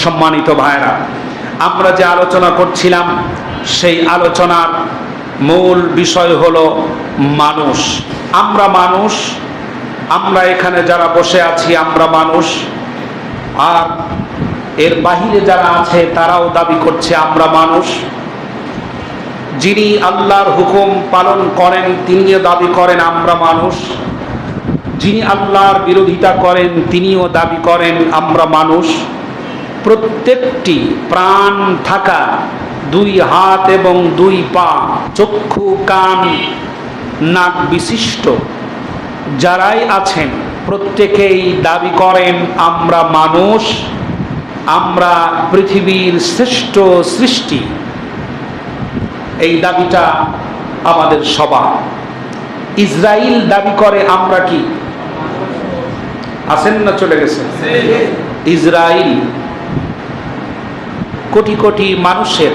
সম্মানিত ভাইরা, আমরা যে আলোচনা করছিলাম সেই আলোচনার মূল বিষয় হলো মানুষ। আমরা এখানে যারা বসে আছি আমরা মানুষ, আর এর বাহিরে যারা আছে তারাও দাবি করছে আমরা মানুষ। যিনি আল্লাহর হুকুম পালন করেন তিনিও দাবি করেন আমরা মানুষ, যিনি আল্লাহর বিরোধিতা করেন তিনিও দাবি করেন আমরা মানুষ। প্রত্যেকটি প্রাণ থাকা, দুই হাত এবং দুই পা, চক্ষু কান নাক বিশিষ্ট যারাই আছেন প্রত্যেকেই দাবি করেন আমরা মানুষ, আমরা পৃথিবীর শ্রেষ্ঠ সৃষ্টি। এই দাবিটা আমাদের সবার। ইসরাইল দাবি করে আমরা কি আছেন না চলে গেছে? ইসরাইল কোটি কোটি মানুষের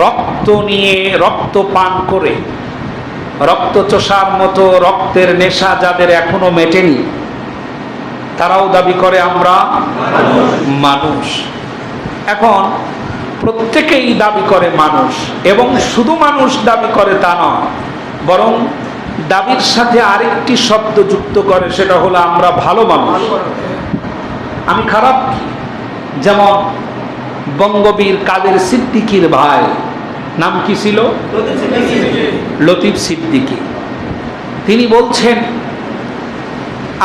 রক্ত নিয়ে, রক্ত পান করে, রক্ত চোষার মতো রক্তের নেশা যাদের এখনো মেটেনি, তারাও দাবি করে আমরা মানুষ। এখন প্রত্যেকেই দাবি করে মানুষ, এবং শুধু মানুষ দাবি করে তা নয়, বরং দাবির সাথে আরেকটি শব্দ যুক্ত করে, সেটা হলো আমরা ভালো মানুষ। আমি খারাপ কি? যেমন বঙ্গবীর কাদের সিদ্দিকীর ভাই, নাম কি ছিল? লতিফ সিদ্দিকী। তিনি বলছেন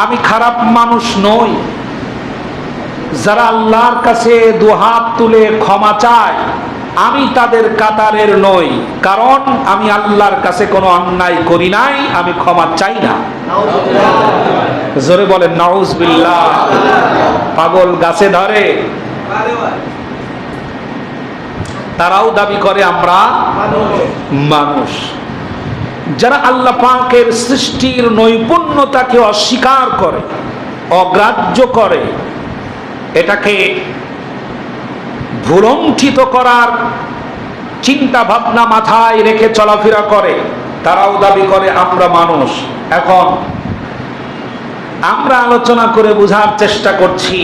আমি খারাপ মানুষ নই, যারা আল্লাহর কাছে দুহাত তুলে ক্ষমা চায় আমি তাদের কাতারের নই, কারণ আমি আল্লাহর কাছে কোনো অন্যায় করি নাই, আমি ক্ষমা চাই না। জোরে বলেন নাউজুবিল্লাহ। পাগল গাছে ধরে, তারাও দাবি করে আমরা মানুষ। যারা আল্লাহ পাকের সৃষ্টির নৈপুণ্যতাকে অস্বীকার করে, অগ্রাহ্য করে, এটাকে ভুলণ্ঠিত করার চিন্তা ভাবনা মাথায় রেখে চলাফেরা করে, তারাও দাবি করে আমরা মানুষ। এখন আমরা আলোচনা করে বোঝার চেষ্টা করছি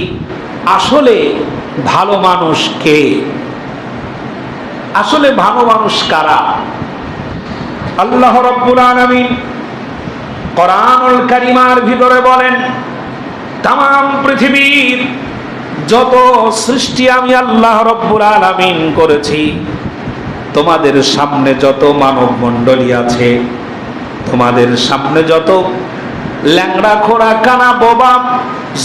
আসলে ভালো মানুষ কে, আসলে ভালো মানুষ কারা। আল্লাহ রাব্বুল আলামিন কোরআনুল কারীমের ভিতরে বলেন তামাম পৃথিবীর যত সৃষ্টি আমি আল্লাহ রাব্বুল আলামিন করেছি, তোমাদের সামনে যত মানব মণ্ডলী আছে, তোমাদের সামনে যত ল্যাংড়া খোড়া কানা বোবা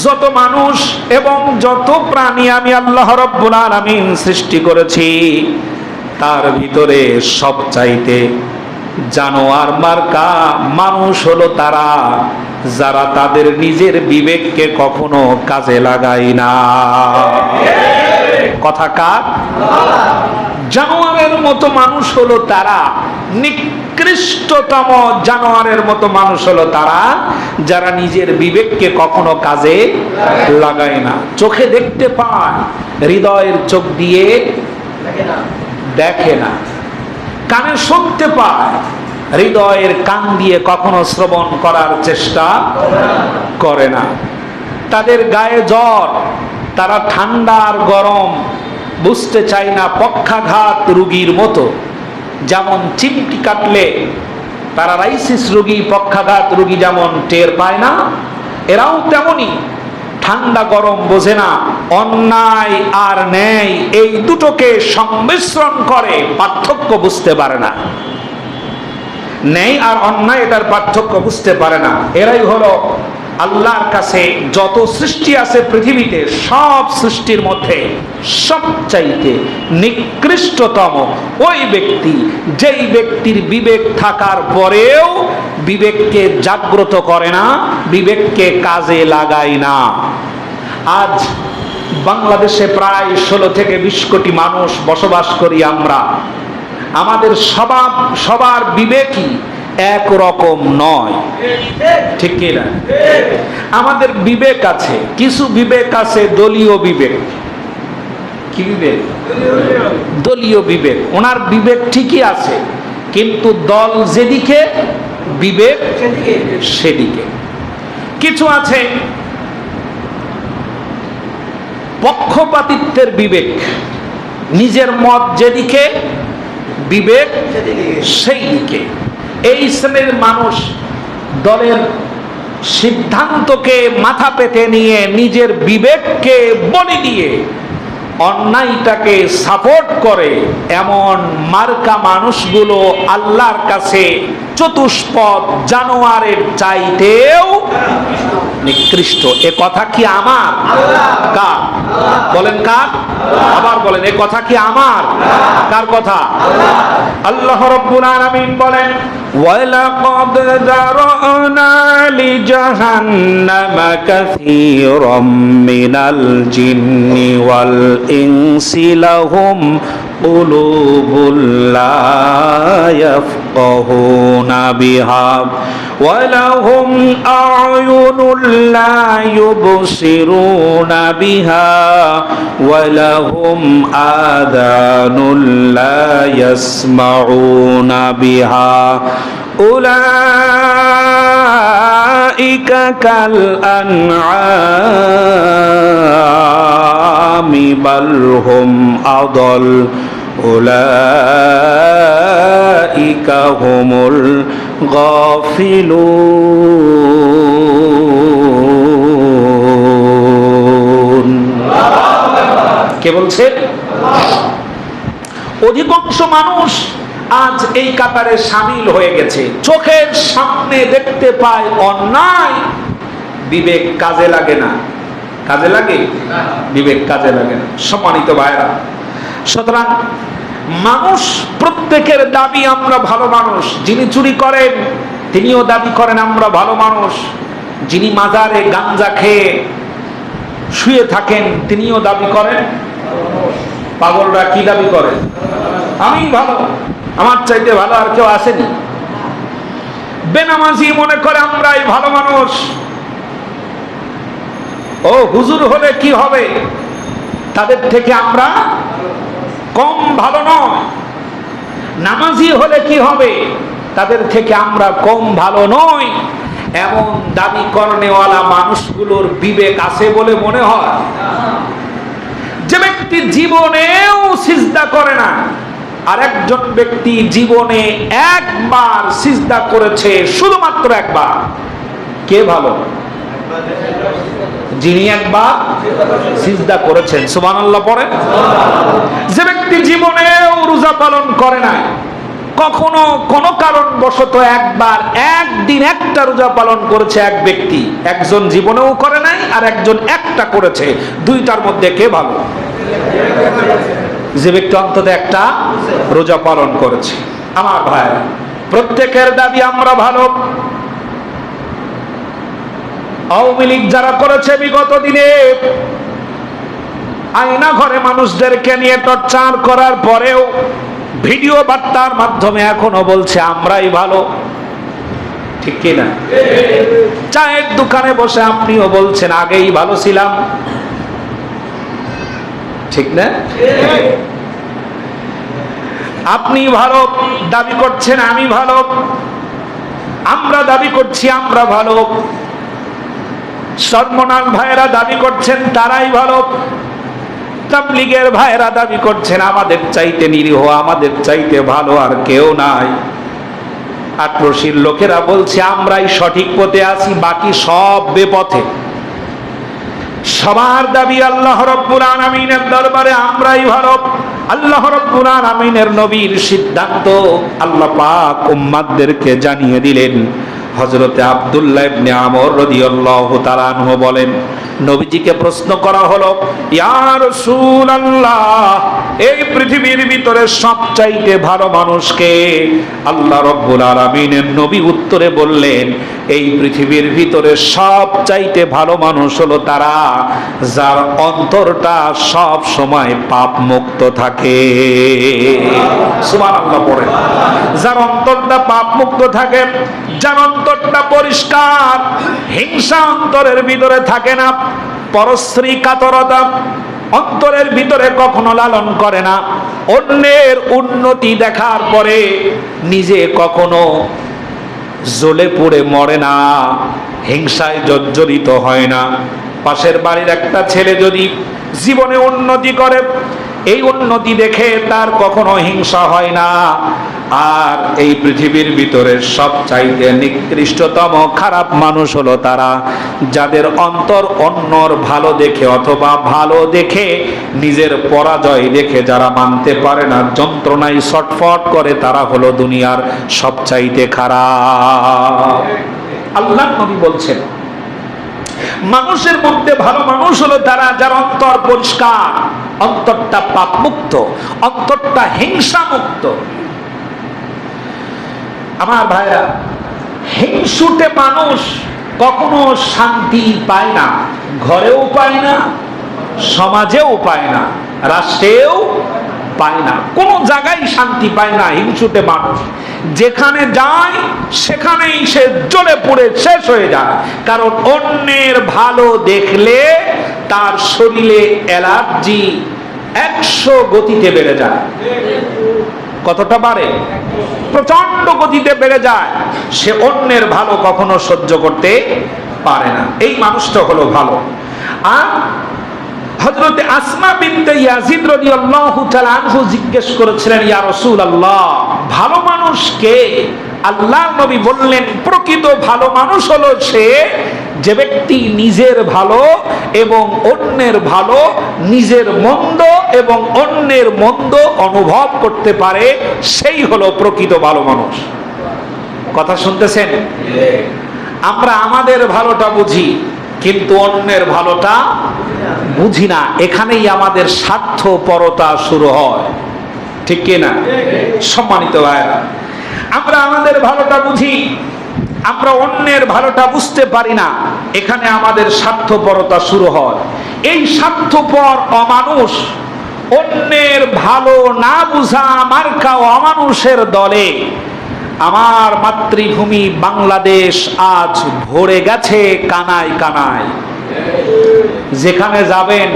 যত মানুষ এবং যত প্রাণী আমি আল্লাহ রাব্বুল আলামিন সৃষ্টি করেছি, তার ভিতরে সবচাইতে জানোয়ার মার্কা মানুষ হলো তারা যারা তাদের নিজের বিবেককে কখনো কাজে লাগায় না। কথা কার? জানোয়ারের মতো মানুষ হলো তারা, নিকৃষ্টতম জানোয়ারের মতো মানুষ হলো তারা যারা নিজের বিবেককে কখনো কাজে লাগায় না। চোখে দেখতে পায়, হৃদয়ের চোখ দিয়ে দেখে না। কানে শুনতে পায়, হৃদয়ের কান দিয়ে কখনো শ্রবণ করার চেষ্টা করে না। তাদের গায়ে জ্বর, তারা ঠান্ডা আর গরম বুঝতে চায় না, পক্ষাঘাত রোগীর মতো। যেমন চিমটি কাটলে প্যারালাইসিস রোগী, পক্ষাঘাত রোগী যেমন টের পায় না, এরাও তেমনি ঠান্ডা গরম বোঝে না, অন্যায় আর ন্যায় এই দুটোকে সংমিশ্রণ করে পার্থক্য বুঝতে পারে না। ন্যায় আর অন্যায় এটার পার্থক্য বুঝতে পারে না। এরাই হলো আল্লাহর কাছে যত সৃষ্টি আছে পৃথিবীতে, সব সৃষ্টির মধ্যে সবচাইতে নিকৃষ্টতম ওই ব্যক্তি, যেই ব্যক্তির বিবেক থাকার পরেও বিবেককে জাগ্রত করে না, বিবেককে কাজে লাগায় না। আজ বাংলাদেশে প্রায় 16 থেকে 20 কোটি মানুষ বসবাস করি আমরা। আমাদের সবার বিবেকই একরকম নয়, ঠিক কিনা? আমাদের বিবেক আছে, কিছু বিবেক আছে দলীয় বিবেক। কি বিবেক? দলীয় বিবেক। ওনার বিবেক ঠিকই আছে, কিন্তু দল যেদিকে বিবেক সেদিকে। কিছু আছে পক্ষপাতিত্বের বিবেক, নিজের মত যেদিকে বিবেক সেই দিকে। এই শ্রেণীর মানুষ দলের সিদ্ধান্তকে মাথা পেতে নিয়ে নিজের বিবেককে বলি দিয়ে অন্যায়টাকে সাপোর্ট করে, এমন মার্কা মানুষগুলো আল্লাহর কাছে চতুষ্পদ জানোয়ারের চাইতেও নিকৃষ্ট। এ কথা কি আমার? কার? বলেন কার? আবার বলেন, এ কথা কি আমার? কার কথা? আল্লাহ রাব্বুল আলামিন বলেন, ওয়ালাকাদ যারানা লিজাহান্নামা কাসীরাম মিনাল জিন্নি ওয়াল ইনসি লাহুম কুলুবুল লা ইয়াফকাহুনা বিহা ওয়া লাহুম আ'য়ুনুল লা ইউবসিরুনা বিহা ওয়া লাহুম আযানুল লা ইয়াসমাউনা বিহা উলাইকা কাল আনআমি বাল হুম আদল উলাইকা হুমুল গাফিলুন। কে বলছে? অধিকাংশ মানুষ আজ এই কাতারে শামিল হয়ে গেছে। চোখের সামনে দেখতে পায় অন্যায়, বিবেক কাজে লাগে না। কাজে লাগে? বিবেক কাজে লাগে না। সম্মানিত ভাইরা, সুতরাং মানুষ প্রত্যেকের দাবি আমরা ভালো মানুষ। যিনি চুরি করেন তিনিও দাবি করেন আমরা ভালো মানুষ। যিনি মাজারে গাঞ্জা খেয়ে শুয়ে থাকেন তিনিও দাবি করেন। পাগলরা কি দাবি করে? আমি ভালো, আমার চাইতে ভালো আর কেউ আসেনি। বেনামাজি মনে করে আমরাই ভালো মানুষ। ও হুজুর হলে কি হবে, তাদের থেকে আমরা কম ভালো নয়। নামাজি হলে কি হবে, তাদের থেকে আমরা কম ভালো নই। এমন দাবি করনেওয়ালা মানুষগুলোর বিবেক আছে বলে মনে হয়? যে ব্যক্তি জীবনেও সিজদা করে না, আর একজন ব্যক্তি জীবনে একবার সিজদা করেছে, শুধুমাত্র একবার, কে ভালো? যিনি একবার সিজদা করেছেন। সুবহানাল্লাহ পড়ে। যে ব্যক্তি জীবনেও রোজা পালন করে নাই, কখনো কোন কারণবশত একবার একদিন একটা রোজা পালন করেছে এক ব্যক্তি, একজন জীবনেও করে নাই আর একজন একটা করেছে, দুইটার মধ্যে কে ভালো? যে ব্যক্তি অন্তত একটা রোজা পালন করেছে। আমার ভাই, প্রত্যেকের দাবি আমরা ভালো। আওয়ামী লীগ যারা করেছে বিগত দিনে, আয়না ঘরে মানুষদেরকে নিয়ে টর্চার করার পরেও ভিডিও বার্তার মাধ্যমে এখনো বলছে আমরাই ভালো। ঠিক কিনা? চায়ের দোকানে বসে আপনিও বলছেন আগেই ভালো ছিলাম। ঠিক না? আপনি ভালো দাবি করছেন, আমি ভালো, আমরা দাবি করছি আমরা ভালো। সর্বনাল ভাইয়েরা দাবি করছেন তারাই ভালো। তাবলীগের ভাইয়েরা দাবি করছেন আমাদের চাইতে নিরীহ, আমাদের চাইতে ভালো আর কেউ নাই। আটরশির লোকেরা বলছে আমরাই সঠিক পথে আছি, বাকি সব বেপথে। সবার দাবি আল্লাহ রাব্বুল আলামিনের দরবারে আমরাই ভালো। আল্লাহ রাব্বুল আলামিনের নবীর সিদ্ধান্ত আল্লাহ পাক উম্মাতদেরকে জানিয়ে দিলেন। হযরতে আব্দুল্লাহ ইবনে আমর রাদিয়াল্লাহু তাআলা আনহু বলেন, নবীজিকে প্রশ্ন করা হলো, ইয়া রাসূলুল্লাহ, এই পৃথিবীর ভিতরে সবচাইতে ভালো মানুষকে? আল্লাহ রাব্বুল আলামিনের নবী উত্তরে বললেন, এই পৃথিবীর ভিতরে সবচাইতে ভালো মানুষ হলো তারা যার অন্তরটা সব সময় পাপ মুক্ত থাকে। সুবহানাল্লাহ পড়ে। যার অন্তরটা পাপ মুক্ত থাকে, যার অন্তরটা পরিষ্কার, হিংসা অন্তরের ভিতরে থাকে না, পরশ্রী কাতরতা অন্তরের ভিতরে কখনো লালন করে না, অন্যের উন্নতি দেখার পরে নিজে কখনো জ্বলে পুড়ে মরে না, হিংসায় জর্জরিত হয় না। পাশের বাড়ির একটা ছেলে যদি জীবনে উন্নতি করে, এই উন্নতি দেখে তার কখনো হিংসা হয় না। আর এই পৃথিবীর ভিতরে সবচাইতে নিকৃষ্টতম খারাপ মানুষ হলো তারা, যাদের অন্তর অন্যর ভালো দেখে অথবা ভালো দেখে নিজের পরাজয় দেখে যারা মানতে পারে না, যন্ত্রণায় ছটফট করে, তারা হলো দুনিয়ার সবচাইতে খারাপ। আল্লাহর নবী বলছেন, মানুষের মধ্যে ভালো মানুষ হলো তারা যার অন্তর পরিষ্কার, অন্তরটা পাপ মুক্ত, অন্তরটা হিংসা মুক্ত। আমার ভাইরা, হিংসুটে মানুষ কখনো শান্তি পায় না, ঘরেও পায় না, সমাজেও পায় না, রাষ্ট্রেও পায় না, কোনো জায়গায় শান্তি পায় না হিংসুটে মানুষ। যেখানে যায় সেখানেই সে জ্বলে পুড়ে শেষ হয়ে যায়, কারণ অন্যের ভালো দেখলে তার শরীরে অ্যালার্জি 100 গতিতে বেড়ে যায়। কতটা বাড়ে? প্রচন্ড গতিতে বেড়ে যায়। সে অন্যের ভালো কখনো সহ্য করতে পারে না। এই মানুষটা হলো ভালো। আর হযরতে আসমা বিনতে ইয়াজিদ রাদিয়াল্লাহু তাআলা আনহু জিজ্ঞেস করেছিলেন, ইয়া রাসূলুল্লাহ, ভালো মানুষ কে? আল্লাহর নবী বললেন, প্রকৃত ভালো মানুষ হলো সে যে ব্যক্তি নিজের ভালো এবং অন্যের ভালো, নিজের মন্দ এবং অন্যের মন্দ অনুভব করতে পারে, সেই হলো প্রকৃত ভালো মানুষ। কথা শুনতেছেন? আমরা আমাদের ভালোটা বুঝি কিন্তু অন্যের ভালোটা বুঝি না। এখানেই আমাদের স্বার্থপরতা শুরু হয়, ঠিক কি না? সম্মানিত ভাইরা, আমরা আমাদের ভালোটা বুঝি, আমরা অন্যের ভালোটা বুঝতে পারি না, এখানে আমাদের স্বার্থপরতা শুরু হয়। এই স্বার্থপর অমানুষ, অন্যের ভালো না বুঝা মার্কা অমানুষের দলে আমার মাতৃভূমি বাংলাদেশ আজ ভরে গেছে কানায় কানায়। যেখানে যাবেন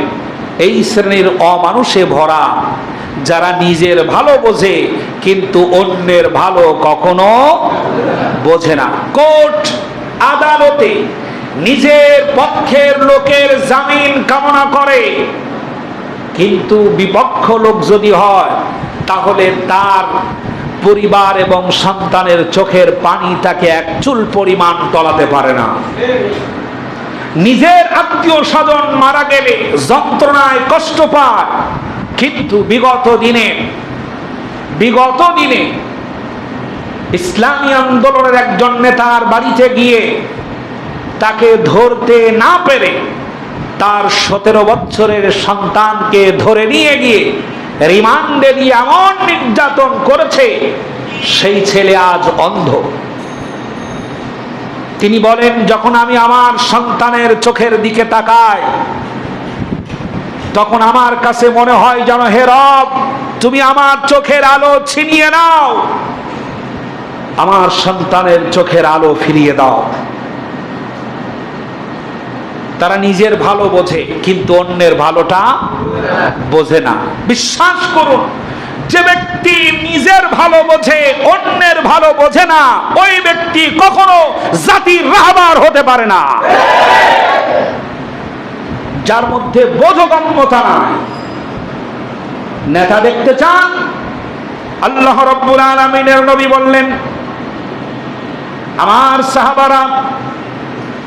এই শ্রেণীর অমানুষে ভরা, যারা নিজের ভালো বোঝে কিন্তু অন্যের ভালো কখনো বোঝে না। কোর্ট আদালতে নিজের পক্ষের লোকের জামিন কামনা করে, কিন্তু বিপক্ষ লোক যদি হয় তাহলে তার পরিবার এবং সন্তানের চোখের পানি তাকে এক চুল পরিমাণ টলাতে পারে না। নিজের আত্মীয় স্বজন মারা গেলে যন্ত্রণায় কষ্ট পায়, কিন্তু বিগত দিনে ইসলামী আন্দোলনের একজন নেতার বাড়িতে গিয়ে তাকে ধরতে না পেরে তার 17 বছরের সন্তানকে ধরে নিয়ে গিয়ে রিমান্ডে দিয়ে এমন নির্যাতন করেছে, সেই ছেলে আজ অন্ধ। তিনি বলেন, যখন আমি আমার সন্তানের চোখের দিকে তাকাই তখন আমার কাছে মনে হয় যেন হে রব, তুমি আমার চোখের আলো ছিনিয়ে নাও, আমার সন্তানের চোখের আলো ফিরিয়ে দাও। তারা নিজের ভালো বোঝে কিন্তু অন্যের ভালোটা বোঝে না। বিশ্বাস করুন, যে ব্যক্তি নিজের ভালো বোঝে অন্যের ভালো বোঝে না, ওই ব্যক্তি কখনো জাতির রাহবার হতে পারে না। যার মধ্যে বোধগম্যতা নাই, নেতা দেখতে চান? আল্লাহ রাব্বুল আলামিনের নবী বললেন, আমার সাহাবারা,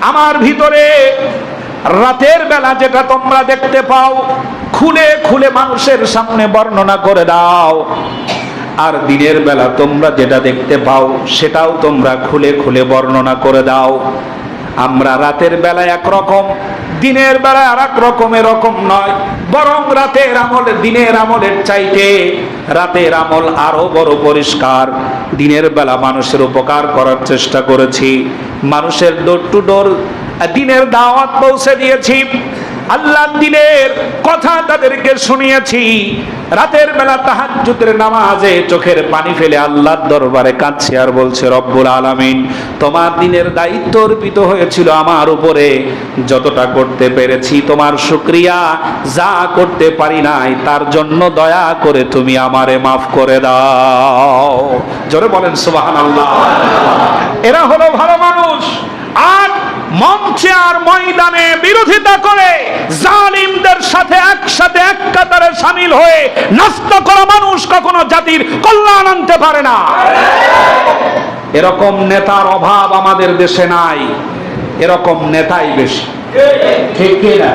আমার ভিতরে রাতের বেলা যেটা তোমরা দেখতে পাও খুলে খুলে মানুষের সামনে বর্ণনা করে দাও, আর দিনের বেলা তোমরা যেটা দেখতে পাও সেটাও তোমরা খুলে খুলে বর্ণনা করে দাও। আমরা রাতের বেলায় একরকম, দিনের বেলায় আর এক রকম, এরকম নয়, বরং রাতের আমল দিনের আমলের চাইতে রাতের আমল আরো বড় পরিষ্কার। দিনের বেলা মানুষের উপকার করার চেষ্টা করেছি, মানুষের ডোর টু ডোর দিনের দাওয়াত পৌঁছে দিয়েছি, আল্লাহর দিনের কথা তাদেরকে শুনিয়েছি। রাতের বেলা তাহাজ্জুদের নামাজে চোখের পানি ফেলে আল্লাহর দরবারে কাঁদছি আর বলছে, রব্বুল আলামিন, তোমার দিনের দায়িত্ব অর্পিত হয়েছিল আমার উপরে, যতটা করতে পেরেছি তোমার শুকরিয়া, যা করতে পারি নাই তার জন্য দয়া করে তুমি আমারে মাফ করে দাও। জোরে বলেন সুবহানাল্লাহ। এরা হলো ভালো মানুষ। আর মঞ্চে আর ময়দানে বিরোধিতা করে জালিমদের সাথে একসাথে এক কাতারে শামিল হয়ে নাস্তা করা মানুষ কখনো জাতির কল্যাণ আনতে পারে না। এরকম নেতার অভাব আমাদের দেশে নাই, এরকম নেতাই বেশি, ঠিক কিনা?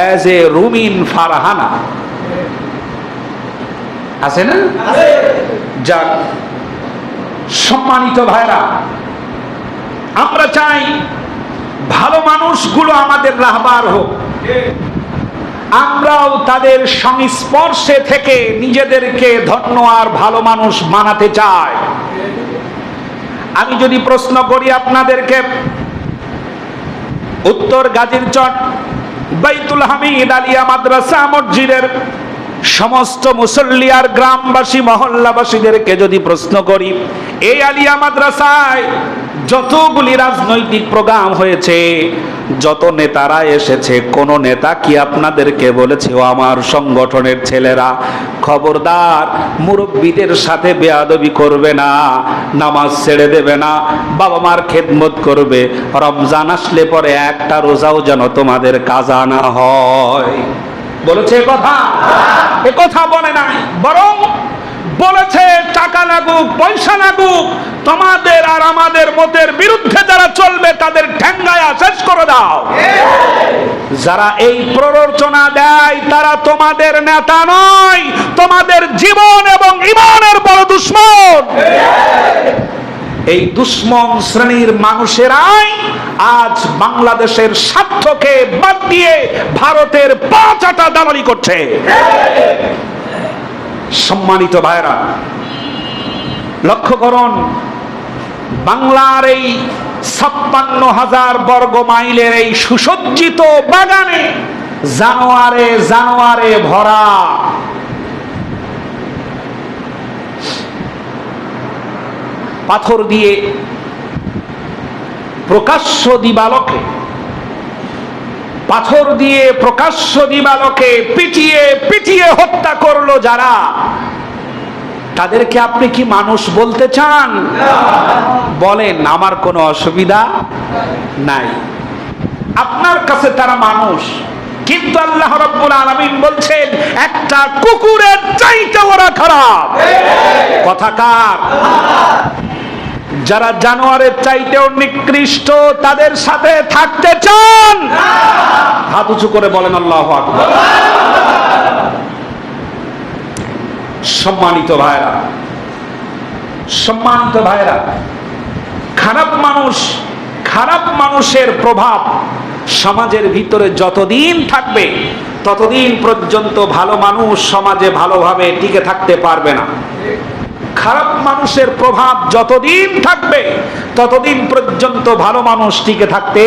এজ এ রুমিন ফারহানা আছে না? যাক, সম্মানিত ভাইরা, আমরা চাই ভালো মানুষগুলো আমাদের রাহবার হোক, আমরাও তাদের সংস্পর্শে থেকে নিজেদেরকে ধন্য আর ভালো মানুষ বানাতে চাই। আমি যদি প্রশ্ন করি আপনাদেরকে, উত্তর গাজীরচট বাইতুল হামিদ আলিয়া মাদ্রাসা মসজিদের সমস্ত মুসল্লি আর গ্রামবাসী মহল্লাবাসীদেরকে যদি প্রশ্ন করি, এই আলিয়া মাদ্রাসায় যতগুলি রাজনৈতিক প্রোগ্রাম হয়েছে, যত নেতারা এসেছে, কোন নেতা কি আপনাদেরকে বলেছে ও আমার সংগঠনের ছেলেরা খবরদার মুরব্বীদের সাথে বেয়াদবি করবে না, নামাজ ছেড়ে দেবে না, বাবা মার খেদমত করবে, রমজান আসলে পরে একটা রোজাও যেন তোমাদের কাজা না হয়? বলেছে কথা? এ কথা বলে নাই, বরং বলেছে টাকা লাগুক পয়সা লাগুক, তোমাদের আর আমাদের মতের বিরুদ্ধে যারা চলবে তাদের ঠ্যাঙ্গায়া শেষ করে দাও। যারা এই প্ররোচনা দেয় তারা তোমাদের নেতা নয়, তোমাদের জীবন এবং ঈমানের বড় দুশমন। এই দুশমন শ্রেণীর মানুষেরাই আজ বাংলাদেশের স্বার্থকে বাদ দিয়ে ভারতের পাঁচাটা দালালি করছে। সম্মানিত ভাইরা, লক্ষ্য করুন, বাংলার এই ৫৬,০০০ বর্গ মাইলের এই সুসজ্জিত বাগানে জানোয়ারে জানোয়ারে ভরা। পাথর দিয়ে প্রকাশ্য দিবালোকে, পাথর দিয়ে প্রকাশ্য দিবালোকে পিটিয়ে পিটিয়ে হত্যা করলো যারা, তাদেরকে আপনি কি মানুষ বলতে চান? বলেন, আমার কোনো অসুবিধা নাই, আপনার কাছে তারা মানুষ, কিন্তু আল্লাহ রাব্বুল আলামিন বলছেন একটা কুকুরের চাইতে ওরা খারাপ। কথাকার? যারা জানোয়ারের চাইতেও নিকৃষ্ট তাদের সাথে থাকতে চান? হাত উঁচু করে বলেন আল্লাহু আকবার। সম্মানিত ভাইরা, সম্মানিত ভাইরা, খারাপ মানুষ, খারাপ মানুষের প্রভাব সমাজের ভিতরে যতদিন থাকবে ততদিন পর্যন্ত ভালো মানুষ সমাজে ভালোভাবে টিকে থাকতে পারবে না। খারাপ মানুষের প্রভাব যতদিন থাকবে ততদিন পর্যন্ত ভালো মানুষ টিকে থাকতে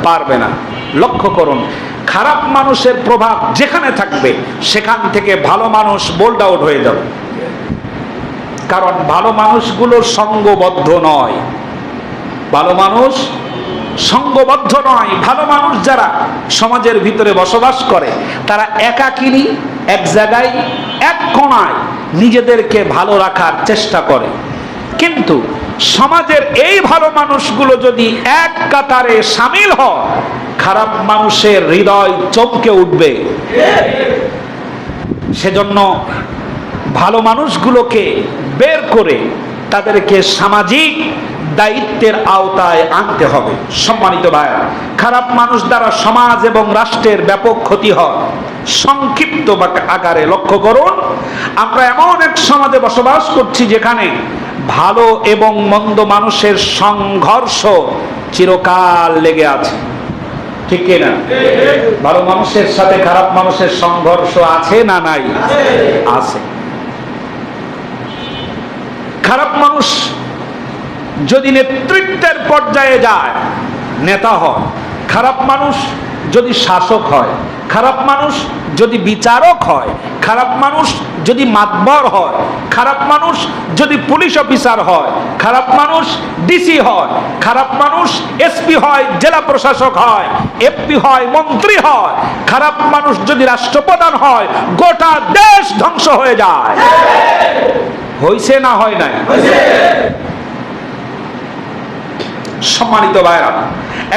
পারবে না। লক্ষ্য করুন, খারাপ মানুষের প্রভাব যেখানে থাকবে সেখান থেকে ভালো মানুষ বোল্ড আউট হয়ে যাবে, কারণ ভালো মানুষগুলো সঙ্গবদ্ধ নয়। ভালো মানুষ সঙ্গবদ্ধ নয়। ভালো মানুষ যারা সমাজের ভিতরে বসবাস করে তারা একাকিনী, এক জায়গায় এক কোণায় নিজেদেরকে ভালো রাখার চেষ্টা করে। কিন্তু সমাজের এই ভালো মানুষগুলো যদি এক কাতারে সামিল হয়, খারাপ মানুষের হৃদয় চমকে উঠবে। সেজন্য ভালো মানুষগুলোকে বের করে তাদেরকে সামাজিক দায়িত্বের আওতায় আনতে হবে। সম্মানিত ভাইরা, খারাপ মানুষ দ্বারা সমাজ এবং রাষ্ট্রের ব্যাপক ক্ষতি হয়। সংক্ষিপ্ত আকারে লক্ষ্য করুন, আমরা এমন এক সমাজে বসবাস করছি যেখানে ভালো এবং মন্দ মানুষের সংঘর্ষ চিরকাল লেগে আছে, ঠিক না? ভালো মানুষের সাথে খারাপ মানুষের সংঘর্ষ আছে না নাই? আছে। খারাপ মানুষ যদি নেতৃত্বের পর্যায়ে যায়, নেতা হয়, খারাপ মানুষ যদি শাসক হয়, খারাপ মানুষ যদি বিচারক হয়, খারাপ মানুষ যদি মাতবর হয়, খারাপ মানুষ যদি পুলিশ অফিসার হয়, খারাপ মানুষ ডিসি হয়, খারাপ মানুষ এসপি হয়, জেলা প্রশাসক হয়, এমপি হয়, মন্ত্রী হয়, খারাপ মানুষ যদি রাষ্ট্রপ্রধান হয়, গোটা দেশ ধ্বংস হয়ে যায়। হইছে না হয় নাই? সম্মানিত ভাইরা,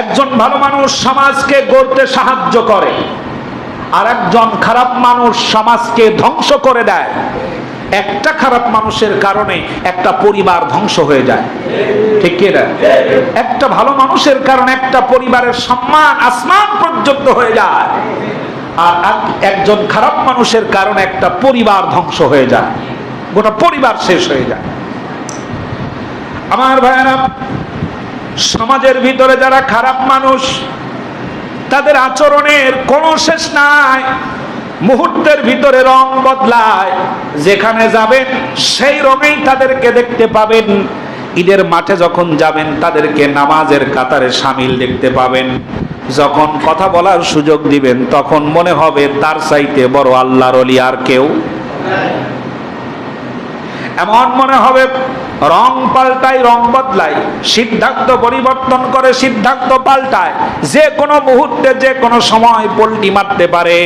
একজন ভালো মানুষ সমাজকে গড়তে সাহায্য করে, আর একজন খারাপ মানুষ সমাজকে ধ্বংস করে দেয়। একটা খারাপ মানুষের কারণে একটা পরিবার ধ্বংস হয়ে যায়, ঠিক কি না? একটা ভালো মানুষের কারণে একটা পরিবারের সম্মান আসমান পর্যন্ত হয়ে যায়, আর একজন খারাপ মানুষের কারণে একটা পরিবার ধ্বংস হয়ে যায়, গোটা পরিবার শেষ হয়ে যায়। আমার ভাইয়েরা, সমাজের ভিতরে যারা খারাপ মানুষ, তাদের আচরণের কোনো শেষ নাই, মুহূর্তের ভিতরে রং বদলায়। যেখানে যাবেন সেই রঙেই তাদেরকে দেখতে পাবেন। ঈদের মাঠে যখন যাবেন তাদেরকে নামাজের কাতারে শামিল দেখতে পাবেন। যখন কথা বলার সুযোগ দিবেন তখন মনে হবে তার চাইতে বড় আল্লাহর ওলি আর কেউ। এমন মনে হবে রং পাল্টায়, রং বদলায়, সিদ্ধান্ত পরিবর্তন করে, সিদ্ধান্ত পাল্টায়, যে কোনো মুহূর্তে যে কোনো সময় পল্টি মারতে পারে।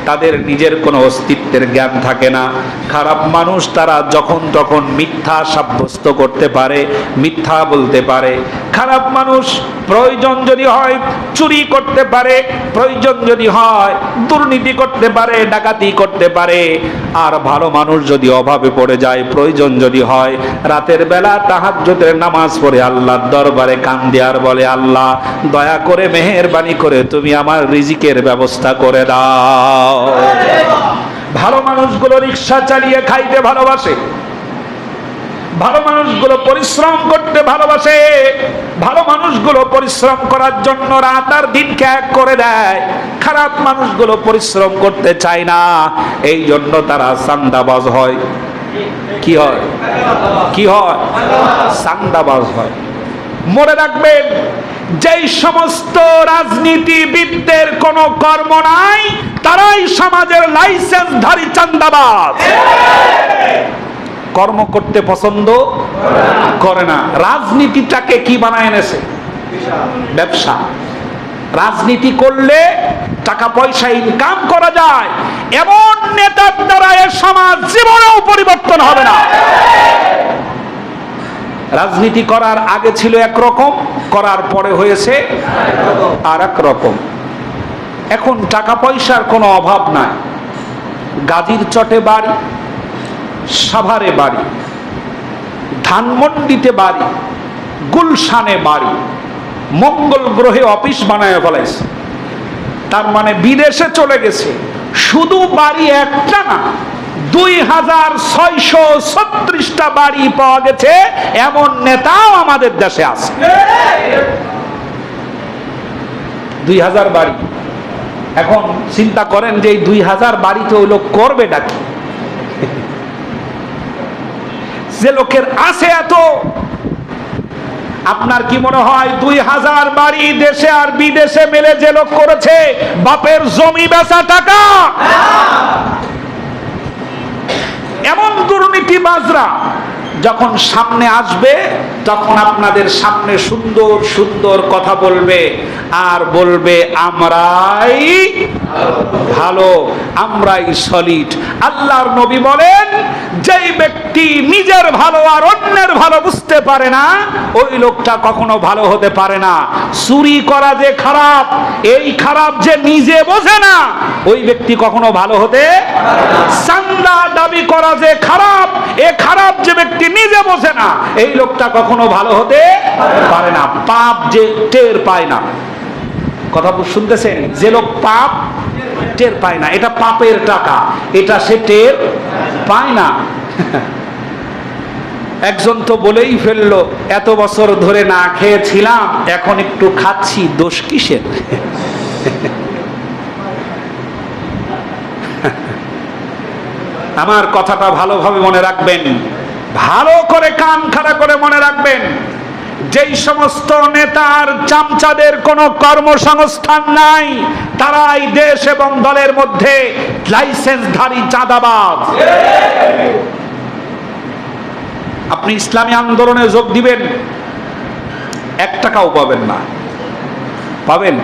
তাদের নিজের কোনো অস্তিত্বের জ্ঞান থাকে না। খারাপ মানুষ তারা যখন তখন মিথ্যা সাব্যস্ত করতে পারে, মিথ্যা বলতে পারে। খারাপ মানুষ প্রয়োজন যদি হয় চুরি করতে পারে, প্রয়োজন যদি হয় দুর্নীতি করতে পারে, ডাকাতি করতে পারে। আর ভালো মানুষ যদি অভাবে পড়ে যায়, প্রয়োজন যদি হয় রাতের বেলা তাহাজ্জুদের নামাজ পড়ে আল্লাহর দরবারে কান্দে আর বলে, আল্লাহ দয়া করে মেহেরবানি করে তুমি আমার রিজিকের ব্যবস্থা করে দাও। ভালো মানুষগুলো রিকশা চালিয়ে খাইতে ভালোবাসে, ভালো মানুষগুলো পরিশ্রম করতে ভালোবাসে, ভালো মানুষগুলো পরিশ্রম করার জন্য রাত আর দিনকে এক করে দেয়। খারাপ মানুষগুলো পরিশ্রম করতে চায় না, এই জন্য তারা চাঁদাবাজ হয়। কি হয়? কি হয়? চাঁদাবাজ হয়। মনে রাখবেন, যেই সমস্ত রাজনীতিবিদদের কোনো কর্ম নাই, তারাই সমাজের লাইসেন্সধারী চাঁদাবাজ। কর্ম করতে পছন্দ করে না। রাজনীতিটাকে কি বানায় এনেছে? ব্যবসা। রাজনীতি করলে টাকা পয়সা ইনকাম করা যায়, এমন নেতার দ্বারা এ সমাজ জীবনেও পরিবর্তন হবে না। রাজনীতি করার আগে ছিল একরকম, করার পরে হয়েছে আর এক রকম। এখন টাকা পয়সার কোনো অভাব নাই। গাজীর চটে বাড়ি, সাভারে বাড়ি, ধানমন্ডিতে বাড়ি, গুলশানে বাড়ি, মঙ্গল গ্রহে অফিস বানায় ফেলাইছে। তার মানে বিদেশে চলে গেছে। শুধু বাড়ি একটা না, 2636টা বাড়ি পাওয়া গেছে, এমন নেতাও আমাদের দেশে আছে। 2000 বাড়ি। এখন চিন্তা করেন যে এই 2000 বাড়িতে ওই লোক করবে নাকি? যে লোকের আছে এত, আপনার কি মনে হয় 2000 বাড়ি দেশে আর বিদেশে মিলে যে লোক করেছে বাপের জমি বেচা টাকা? এমন দুর্নীতিবাজরা যখন সামনে আসবে তখন আপনাদের সামনে সুন্দর সুন্দর কথা বলবে আর বলবে আমরাই ভালো, আমরাই সলিড। আল্লাহর নবী বলেন, যেই ব্যক্তি নিজের ভালো আর অন্যের ভালো বুঝতে পারে না, ওই লোকটা কখনো ভালো হতে পারে না। চুরি করা যে খারাপ, এই খারাপ যে নিজে বোঝে না, ওই ব্যক্তি কখনো ভালো হতে পারে না। চাঁদা দাবি করা যে খারাপ, এ খারাপ যে ব্যক্তি নিজে বোঝে না, এই লোকটা কখনো ভালো হতে পারে না। পাপ যে টের পায় না, কথা শুনতেছেন? যে লোক পাপ টের পায় না, এটা পাপের টাকা, এটা সে টের পায় না। একজন তো বলেই ফেললো, এত বছর ধরে না খেয়েছিলাম, এখন একটু খাচ্ছি, দোষ কিসের? আমার কথাটা ভালোভাবে মনে রাখবেন, ভালো করে কান খাড়া করে মনে রাখবেন। যেই সমস্ত নেতার চামচাদের কোনো কর্মসংস্থান নাই, তারাই দেশ এবং দলের মধ্যে লাইসেন্সধারী চাঁদাবাজ। আপনি ইসলামী আন্দোলনে যোগ দিবেন, 1 টাকাও পাবেন না। পাবেন?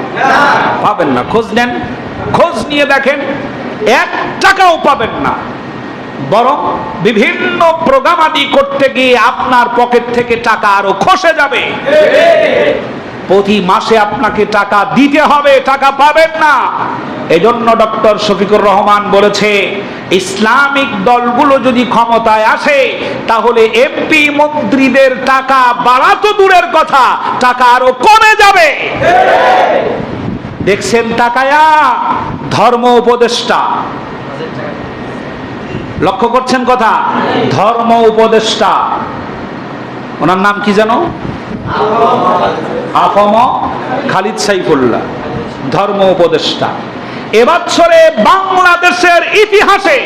পাবেন না। খোঁজ নেন, খোঁজ নিয়ে দেখেন, 1 টাকাও পাবেন না। বরং বিভিন্ন প্রোগ্রাম আদি করতে গিয়ে আপনার পকেট থেকে টাকা আরো খসে যাবে। প্রতি মাসে আপনাকে টাকা দিতে হবে, টাকা পাবেন না। এজন্য ডক্টর শফিকুর রহমান বলেছে, ইসলামিক দলগুলো যদি ক্ষমতায় আসে তাহলে এমপি মন্ত্রীদের টাকা বাড়া তো দূরের কথা, টাকা আরো কমে যাবে। দেখছেন তাকায়া ধর্ম উপদেষ্টা, লক্ষ্য করছেন কথা, ধর্ম উপদেষ্টা, ওনার নাম কি জানো? আফম খালিদ সাইফুল্লাহ, ধর্ম উপদেষ্টা। এবছরে বাংলাদেশের ইতিহাসে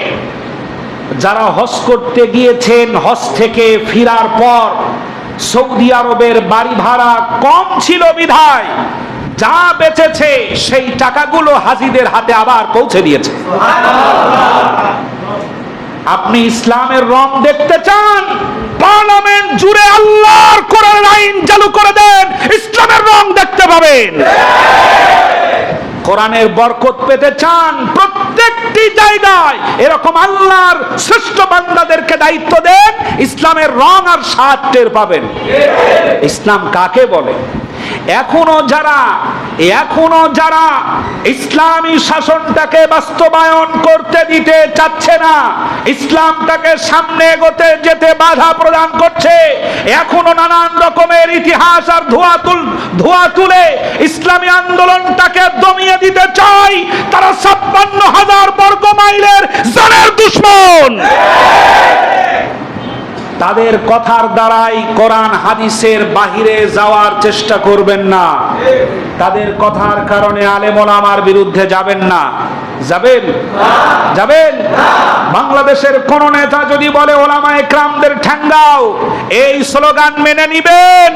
যারা হজ করতে গিয়েছেন, হজ থেকে ফিরার পর সৌদি আরবের বাড়ি ভাড়া কম ছিল বিধায় যা বেঁচেছে সেই টাকাগুলো হাজিদের হাতে আবার পৌঁছে দিয়েছে। আপনি ইসলামের রং দেখতে চান, পার্লামেন্ট জুড়ে আল্লাহর কোরআনের আইন চালু করে দেন, ইসলামের রং দেখতে পাবেন। কোরআনের বরকত পেতে চান, প্রত্যেকটি জায়গায় এরকম আল্লাহর শ্রেষ্ঠ বান্দাদেরকে দায়িত্ব দেন, ইসলামের রং আর স্বাদ টের পাবেন। ইসলাম কাকে বলে? এখনো যারা ইসলামী শাসনটাকে বাস্তবায়ন করতে দিতে চাচ্ছে না, ইসলামটাকে সামনে এগোতে যেতে বাধা প্রদান করছে, এখনো নানান রকমের ইতিহাস আর ধোঁয়া তুলে ইসলামী আন্দোলনটাকে দমিয়ে দিতে চায়, তারা ৫৬,০০০ বর্গ মাইলের জানের দুশমন। তাদের কথার দ্বারাই কোরআন হাদিসের বাহিরে যাওয়ার চেষ্টা করবেন না। তাদের কথার কারণে আলেম ওলামার বিরুদ্ধে যাবেন না। যাবেন? বাংলাদেশের কোন নেতা যদি বলে ওলামায়ে কেরামদের ঠ্যাঙ্গাও, এই স্লোগান মেনে নিবেন?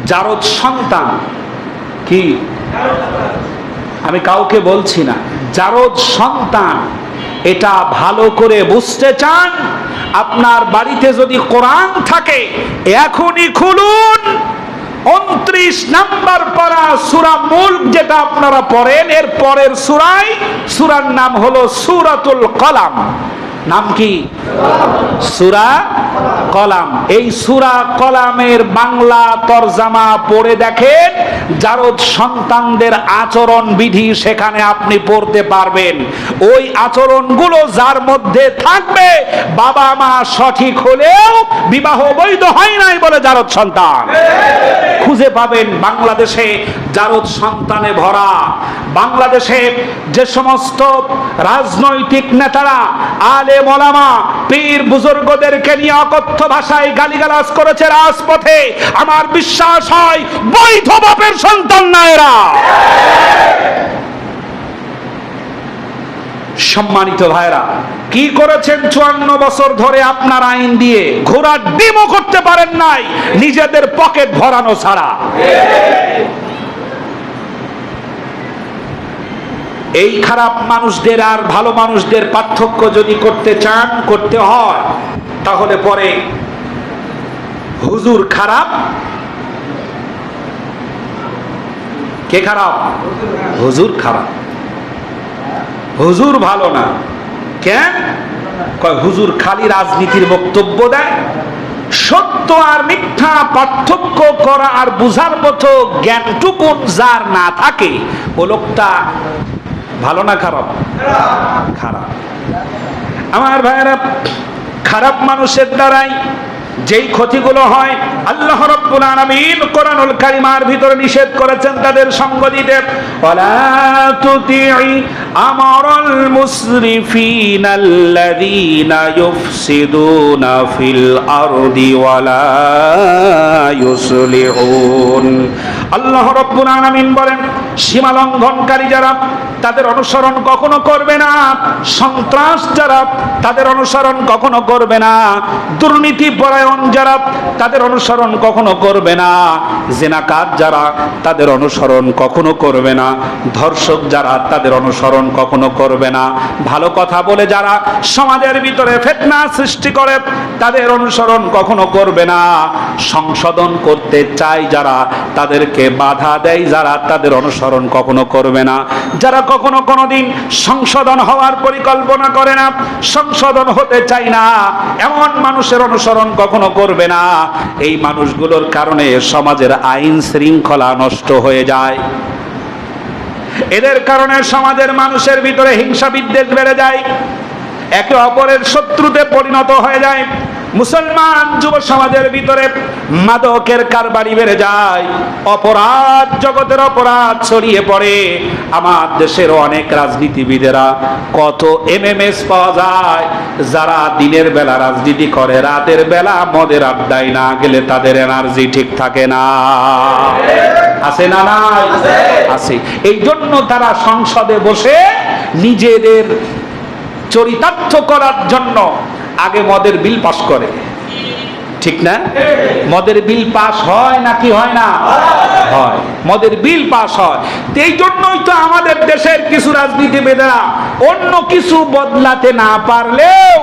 জারদ সন্তান কি, আমি কাউকে বলছি না, জারদ সন্তান, এটা ভালো করে বুঝতে চান? আপনার বাড়িতে যদি কোরআন থাকে এখনই খুলুন, ২৯ নাম্বার পারা সূরা মুলক যেটা আপনারা পড়েন, এর পরের সূরার নাম হলো সূরাতুল কলাম। নাম কি? সূরা কলাম। এই সূরা কলামের বাংলা তরজমা পড়ে দেখেন, জারদ সন্তানদের আচরণ বিধি সেখানে আপনি পড়তে পারবেন। ওই আচরণগুলো যার মধ্যে থাকবে, বাবা মা সঠিক হলেও বিবাহ বৈধ হয় নাই বলে জারদ সন্তান খুঁজে পাবেন। বাংলাদেশে জারদ সন্তানে ভরা। বাংলাদেশে যে সমস্ত রাজনৈতিক নেতারা আলেম ওলামা পীর বুজুর্গদেরকে নিয়ে অকথ্য ভাষায় গালিগালাজ করেছে রাজপথে, আমার বিশ্বাস হয় বৈধ বাপের সন্তান না এরা। সম্মানিত ভাইরা, কি করেছেন ৫৪ বছর ধরে আপনার আইন দিয়ে? ঘোড়ার ডিমও করতে পারেন নাই, নিজেদের পকেট ভরানো ছাড়া। এই খারাপ মানুষদের আর ভালো মানুষদের পার্থক্য যদি করতে চান, করতে হয়, তাহলে পরে হুজুর খারাপ, কে খারাপ? হুজুর খারাপ, হুজুর ভালো না। কেন? হুজুর খালি রাজনীতির বক্তব্য দেয়। সত্য আর মিথ্যা পার্থক্য করা আর বুঝার মতো জ্ঞানটুকুন যার না থাকে, ও লোকটা ভালো না খারাপ? খারাপ। আমার ভাইয়েরা, খারাপ মানুষের দ্বারাই যেই ক্ষতিগুলো হয়, আল্লাহ রাব্বুল আলামিন কোরআনুল কারীমের ভিতরে নিষেধ করেছেন তাদের সঙ্গ দিতে। ওয়ালা তুতিই আমারাল মুসরিফিনাল্লাযীনা ইউফসিদুনা ফিল আরদি ওয়ালা ইউসলিহুন। আল্লাহ রাব্বুল আলামিন বলেন, সীমা লঙ্ঘনকারী যারা, তাদের অনুসরণ কখনো করবে না। সন্ত্রাস যারা, তাদের অনুসরণ কখনো করবে না। দুর্নীতি পরায়ণ যারা, তাদের অনুসরণ কখনো করবে না। জিনাকার যারা, তাদের অনুসরণ কখনো করবে না। ধর্ষক যারা, তাদের অনুসরণ কখনো করবে না। ভালো কথা বলে যারা সমাজের ভিতরে ফিতনা সৃষ্টি করে, তাদের অনুসরণ কখনো করবে না। সংশোধন করতে চায় যারা, তাদেরকে বাধা দেয় যারা, তাদের অনুসরণ অনুসরণ কখনো করবে না, যারা কখনো কোনোদিন সংশোধন হওয়ার পরিকল্পনা করে না, সংশোধন হতে চায় না, এমন মানুষের অনুসরণ কখনো করবে না। এই মানুষগুলোর কারণে সমাজের আইন শৃঙ্খলা নষ্ট হয়ে যায়। এদের কারণে সমাজের মানুষের ভিতরে হিংসা বিদ্বেষ বেড়ে যায়, একে অপরের শত্রুতে পরিণত হয়ে যায়। মুসলমান যুব সমাজের ভিতরে মাদকের কারবারি বেড়ে যায়, অপরাধ, জগতের অপরাধ ছড়িয়ে পড়ে। আমার দেশের অনেক রাজনীতিবিদেরা কত এমএমএস পাওয়া যায়, যারা দিনের বেলা রাজনীতি করে, রাতের বেলা মদের আড্ডায় না গেলে তাদের এনার্জি ঠিক থাকে না। আছে না নাই? আছে। এই জন্য তারা সংসদে বসে নিজেদের চরিতার্থ করার জন্য আগে মদের বিল পাস করে, ঠিক না? মদের বিল পাস হয় নাকি হয় না? হয়, মদের বিল পাস হয়। এই জন্যই তো আমাদের দেশের কিছু রাজনীতিবিদেরা অন্য কিছু বদলাতে না পারলেও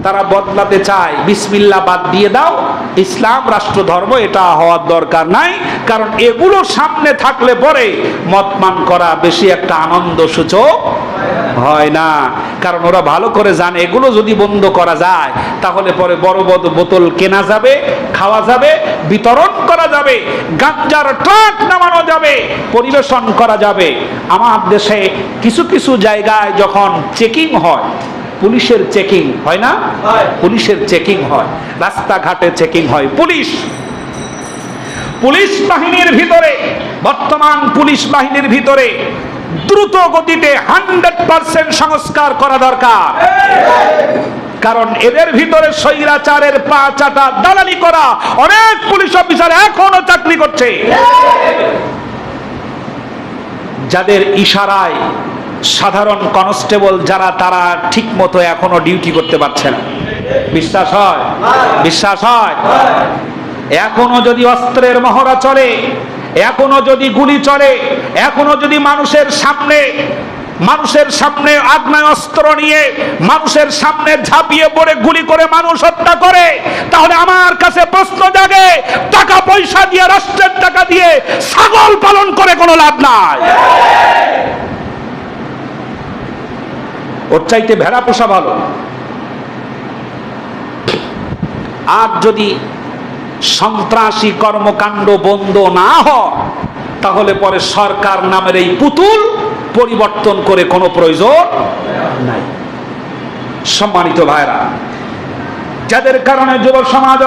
তারা বদলাতে চায়। বিসমিল্লাহ বাদ দিয়ে দাও, ইসলাম রাষ্ট্র ধর্ম এটা হওয়ার দরকার নাই, কারণ এগুলো সামনে থাকলে পরে মদ পান করা বেশি একটা আনন্দ সূচক হয় না। কারণ ওরা ভালো করে জানে এগুলো যদি বন্ধ করা যায় তাহলে পরে বড় বড় বোতল কেনা যাবে, খাওয়া যাবে, বিতরণ করা যাবে, গাঞ্জার ট্রাক নামানো যাবে, পরিবেশন করা যাবে। আমার দেশে কিছু কিছু জায়গায় যখন চেকিং হয়, পুলিশের চেকিং হয় না? পুলিশের চেকিং হয়, রাস্তাঘাটে চেকিং হয়। পুলিশ বাহিনীর ভিতরে, বর্তমান পুলিশ বাহিনীর ভিতরে দ্রুত গতিতে 100% সংস্কার করা দরকার। কারণ এদের ভিতরে স্বৈরাচারের পা চাটা, দালালি করা অনেক পুলিশ অফিসার এখনো চাকরি করছে, যাদের ইশারায় সাধারণ কনস্টেবল যারা, তারা ঠিক মতো এখনো ডিউটি করতে পারছে না। বিশ্বাস হয়? বিশ্বাস হয়? এখনো যদি অস্ত্রের মহড়া চলে, এখনো যদি গুলি চলে, এখনো যদি মানুষের সামনে আগ্নেয়াস্ত্র নিয়ে মানুষের সামনে ঝাঁপিয়ে পড়ে গুলি করে মানুষ হত্যা করে, তাহলে আমার কাছে প্রশ্ন জাগে, টাকা পয়সা দিয়ে, রাষ্ট্রের টাকা দিয়ে ছাগল পালন করে কোনো লাভ নাই। ওর চাইতে ভেড়া পোষা ভালো। আর যদি সন্ত্রাসী কর্মকাণ্ড বন্ধ না হয় তাহলে পরে সরকার নামের এই পুতুল পরিবর্তন করে কোনো প্রয়োজন নাই। সম্মানিত ভাইরা, যাদের কারণে যুব সমাজ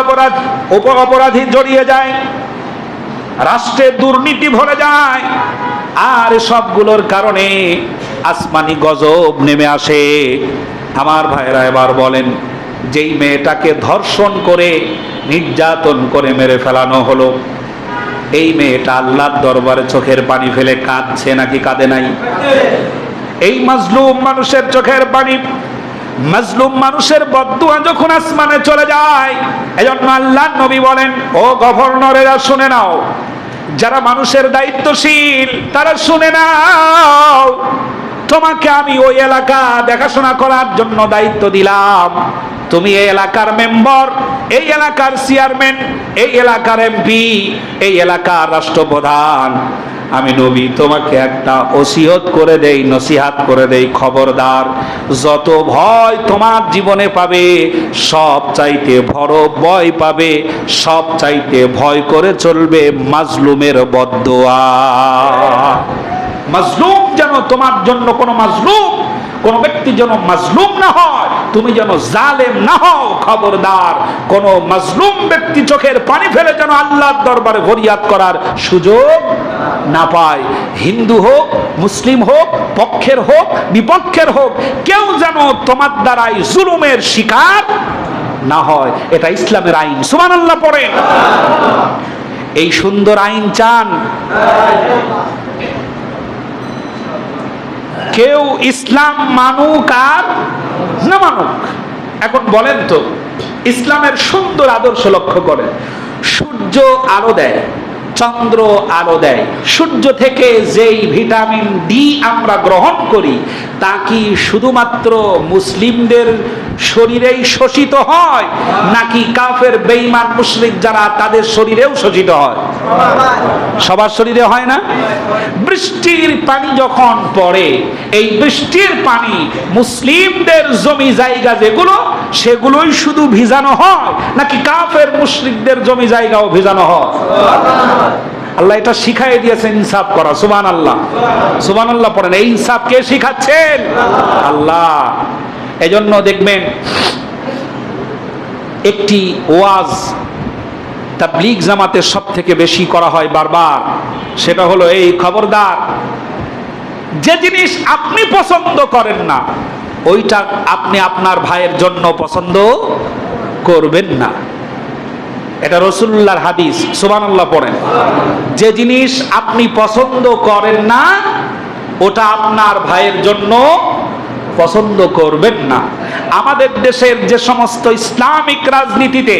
অপরাধী জড়িয়ে যায়, রাষ্ট্রের দুর্নীতি ভরে যায়, আর সবগুলোর কারণে আসমানি গজব নেমে আসে। আমার ভাইরা এবার বলেন, যেই মেয়েটাকে ধর্ষণ করে নির্যাতন করে মেরে ফেলানো হলো, এই মেয়েটা আল্লাহর দরবারে চোখের পানি ফেলে কাঁদছে নাকি কাঁদে নাই? এই মাজলুম মানুষের চোখের পানি, মাজলুম মানুষের বদদুয়া যখন আসমানে চলে যায়, এজন্য আল্লাহর নবী বলেন, ও গভর্নরেরা শুনে নাও, যারা মানুষের দায়িত্বশীল তারা শুনে নাও, তোমাকে আমি ওই এলাকা দেখাশোনা করার জন্য দায়িত্ব দিলাম। তুমি এই এলাকার মেম্বার, এই এলাকার চেয়ারম্যান, এই এলাকার এমপি, এই এলাকার রাষ্ট্রপ্রধান। আমি নবী তোমাকে একটা ওসিয়ত করে দেই, নসিহাত করে দেই, খবরদার, যত ভয় তোমার জীবনে পাবে সব চাইতে বড় ভয় পাবে, সব চাইতে ভয় করে চলবে মাজলুমের বদদুয়া। মাজলুম যেন তোমার জন্য কোন ব্যক্তি যেন মাজলুম না হয়, তুমি যেন জালেম না হও। খবরদার, কোন মাজলুম ব্যক্তি চোখের পানি ফেলে যেন আল্লাহর দরবারে ফরিয়াদ করার সুযোগ না পায়। হিন্দু হোক, মুসলিম হোক, পক্ষের হোক, বিপক্ষের হোক, কেউ যেন তোমার দ্বারাই জুলুমের শিকার না হয়। এটা ইসলামের আইন। সুবহানাল্লাহ পড়েন। এই সুন্দর আইন চান? কেউ ইসলাম মানুক আর না মানুক, এখন বলেন তো, ইসলামের সুন্দর আদর্শ লক্ষ্য করেন। সূর্য আলো দেয়, চন্দ্র আলো দেয়, সূর্য থেকে যেই ভিটামিন ডি আমরা গ্রহণ করি তা কি শুধুমাত্র মুসলিমদের শরীরেই শোষিত হয় নাকি কাফের বেঈমান মুশরিক যারা তাদের শরীরেও শোষিত হয়? সবার শরীরে হয় না? বৃষ্টির পানি যখন পড়ে, এই বৃষ্টির পানি মুসলিমদের জমি জায়গা যেগুলো সেগুলোই শুধু ভিজানো হয় নাকি কাফের মুশরিকদের জমি জায়গাও ভিজানো হয়? আল্লাহ এটা শিখাই দিয়েছেন ইনসাফ করা। সুবহানাল্লাহ, সুবহানাল্লাহ পড়েন। এই ইনসাফ কে শিখাচ্ছেন? আল্লাহ। এজন্য দেখবেন একটি ওয়াজ তাবলীগ জামাতের সব থেকে বেশি করা হয় বারবার, সেটা হলো এই, খবরদার যে জিনিস আপনি পছন্দ করেন না ওইটা আপনি আপনার ভাইয়ের জন্য পছন্দ করবেন না। এটা রাসূলুল্লাহর হাদিস। সুবহানাল্লাহ পড়েন। যে জিনিস আপনি পছন্দ করেন না ওটা আপনার ভাইয়ের জন্য পছন্দ করবেন না। আমাদের দেশের যে সমস্ত ইসলামিক রাজনীতিতে,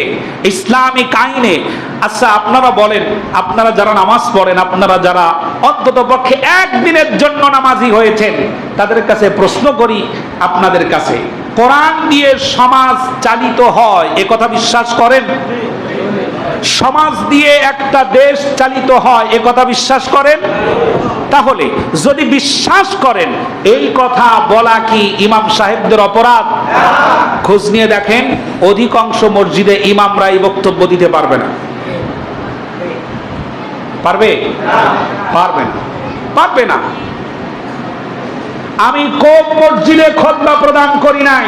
ইসলামিক আইনে, আচ্ছা আপনারা বলেন, আপনারা যারা নামাজ পড়েন, আপনারা যারা অন্তত পক্ষে একদিনের জন্য নামাজি হয়েছেন, তাদের কাছে প্রশ্ন করি, আপনাদের কাছে কোরআন দিয়ে সমাজ চালিত হয় এ কথা বিশ্বাস করেন? সমাজ দিয়ে একটা দেশ চালিত হয় এ কথা বিশ্বাস করেন? তাহলে যদি বিশ্বাস করেন এই কথা বলা কি ইমাম সাহেবদের অপরাধ? খোঁজ নিয়ে দেখেন অধিকাংশ মসজিদে ইমামরা এই বক্তব্য দিতে পারবে না। পারবে? পারবে না, পারবে না। আমি কোন মসজিদে খুতবা প্রদান করি নাই,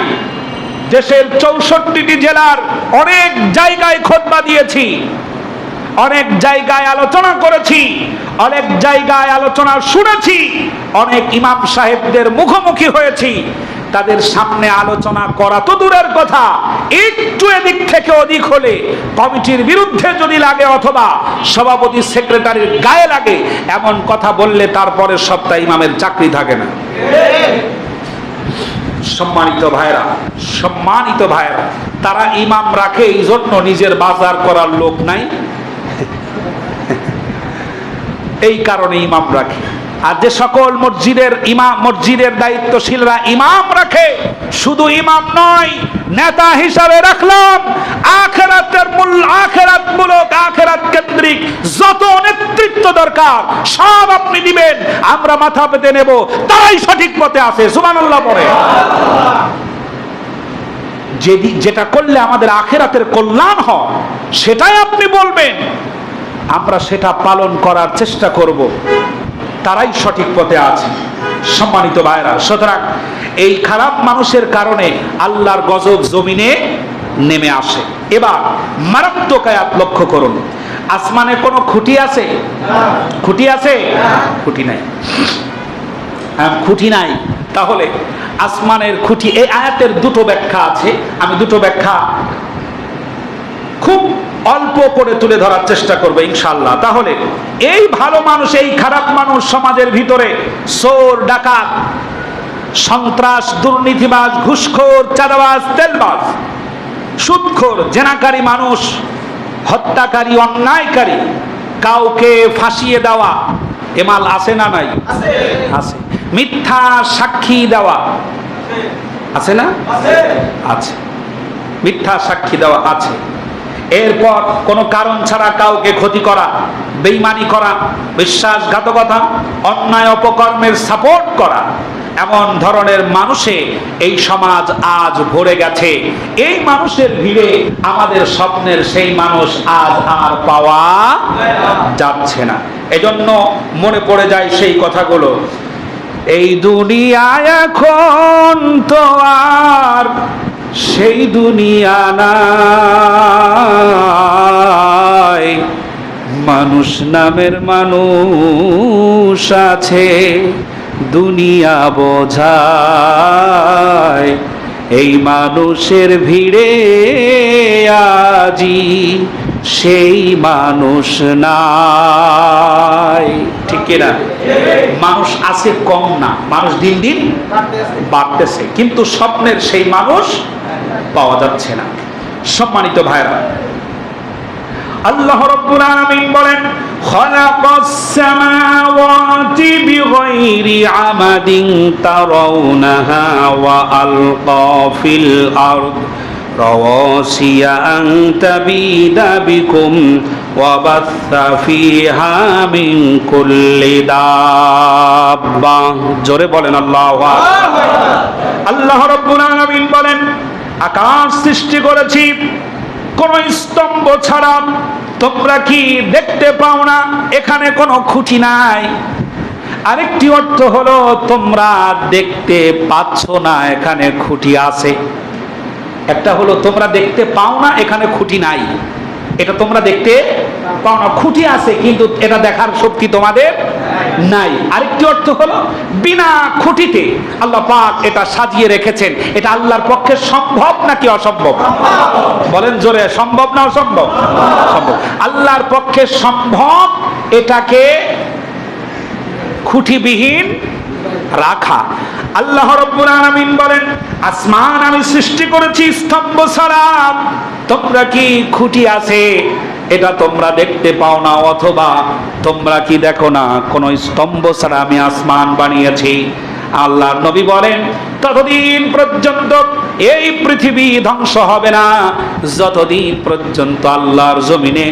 দেশের 64টি জেলার অনেক জায়গায় খুতবা দিয়েছি, অনেক জায়গায় আলোচনা করেছি, অনেক জায়গায় আলোচনা শুনেছি, অনেক ইমাম সাহেবদের মুখোমুখি হয়েছি। তাদের সামনে আলোচনা করা তো দূরের কথা, একটু এদিক থেকে ওদিক হলে কমিটির বিরুদ্ধে যদি লাগে অথবা সভাপতি সেক্রেটারির গায়ে লাগে এমন কথা বললে তারপরে সপ্তাহে ইমামের চাকরি থাকে না। সম্মানিত ভাইরা, সম্মানিত ভাইরা, তারা ইমাম রাখে এই জন্য নিজের বাজার করার লোক নাই, এই কারণে ইমাম রাখে। আর যে সকল মসজিদের ইমাম, মসজিদের দায়িত্বশীলরা ইমাম রাখে, শুধু ইমাম নয়, নেতা হিসাবে রাখলাম, আখিরাতের আখিরাতমূলক, আখিরাত কেন্দ্রিক যত নেতৃত্ব দরকার সব আপনি দিবেন, আমরা মাথা পেতে নেব, তারাই সঠিক পথে আছে। সুবহানাল্লাহ পড়ে। যেটা করলে আমাদের আখিরাতের কল্যাণ হয় সেটাই আপনি বলবেন, আমরা সেটা পালন করার চেষ্টা করব, তারাই সঠিক পথে আছে। সম্মানিত ভাইরা, সুতরাং এই খারাপ মানুষের কারণে আল্লাহর গজব জমিনে নেমে আসে। এবার মারাত্মক আয়াত লক্ষ্য করুন। আসমানে কোনো খুঁটি আছে? খুঁটি আছে? খুঁটি নাই। খুঁটি নাই। তাহলে আসমানের খুঁটি, এই আয়াতের দুটো ব্যাখ্যা আছে, আমি দুটো ব্যাখ্যা খুব অল্প করে তুলে ধরার চেষ্টা করবো ইনশাআল্লাহ। তাহলে এই ভালো মানুষ, এই খারাপ মানুষ, সমাজের ভিতরে চোর, ডাকাত, সন্ত্রাস, দুর্নীতিবাজ, ঘুষখোর, চাঁদাবাজ, তেলবাজ, সুদখোর, জেনাকারী মানুষ, হত্যাকারী, অন্যায়কারী, কাউকে ফাঁসিয়ে দেওয়া, এমাল আছে না নাই? আছে। মিথ্যা সাক্ষী দেওয়া আছে না? আছে। মিথ্যা সাক্ষী দেওয়া আছে। এরপর কোনো কারণ ছাড়া কাউকে ক্ষতি করা, বেঈমানি করা, বিশ্বাসঘাতকতা, অন্যায় অপকর্মের সাপোর্ট করা, এমন ধরনের মানুষে এই সমাজ আজ ভরে গেছে। এই মানুষের ভিড়ে আমাদের স্বপ্নের সেই মানুষ আজ আর পাওয়া যাচ্ছে না। এজন্য মনে পড়ে যায় সেই কথাগুলো, এই দুনিয়ায় এখন তো আর সেই দুনিয়া নাই, মানুষ নামের মানুষ আছে, দুনিয়া বোঝায়, এই মানুষের ভিড়ে আজি সেই মানুষ নাই। ঠিক কিনা? মানুষ আছে কম না, মানুষ দিন দিন বাড়তেছে, কিন্তু স্বপ্নের সেই মানুষ পাওয়া যাচ্ছে না। সম্মানিত ভাইরা, আল্লাহ রাব্বুল আলামিন বলেন খালাকাস সামাওয়াতি বিগাইরি আমাদিন তারাউনাহা ওয়া আলকা ফিল আরদ রাওয়াসিয়া আন তাবিদা বিকুম ওয়া বাসসা ফিহা মিন কুল্লি দাব্বা। জোরে বলেন আল্লাহু আকবার। আল্লাহ রাব্বুল আলামিন বলেন আকাশ সৃষ্টি করেছি কোন স্তম্ভ ছাড়া। তোমরা কি দেখতে পাও না এখানে কোনো খুঁটি নাই? আরেকটি অর্থ হলো তোমরা দেখতে পাচ্ছ না এখানে খুঁটি আছে। একটা হলো তোমরা দেখতে পাও না এখানে খুঁটি নাই, এটা তোমরা দেখতে পাও না, খুঁটি আছে কিন্তু এটা দেখার শক্তি তোমাদের নাই। আরেকটি অর্থ হলো বিনা খুঁটিতে আল্লাহ পাক এটা সাজিয়ে রেখেছেন। এটা আল্লাহর পক্ষে সম্ভব নাকি অসম্ভব? বলেন জোরে, সম্ভব না অসম্ভব? সম্ভব। আল্লাহর পক্ষে সম্ভব এটাকে খুঁটিবিহীন রাখা। আল্লাহ রাব্বুল আলামিন বলেন আসমান আমি সৃষ্টি করেছি স্তম্ভ ছাড়া। তোমরা কি খুঁটি আছে এটা তোমরা দেখতে পাও না, অথবা তোমরা কি দেখো না কোন স্তম্ভ ছাড়া আমি আসমান বানিয়েছি? আল্লাহর নবী বলেন ততদিন পর্যন্ত এই পৃথিবী ধ্বংস হবে না যতদিন পর্যন্ত আল্লাহর জমিনে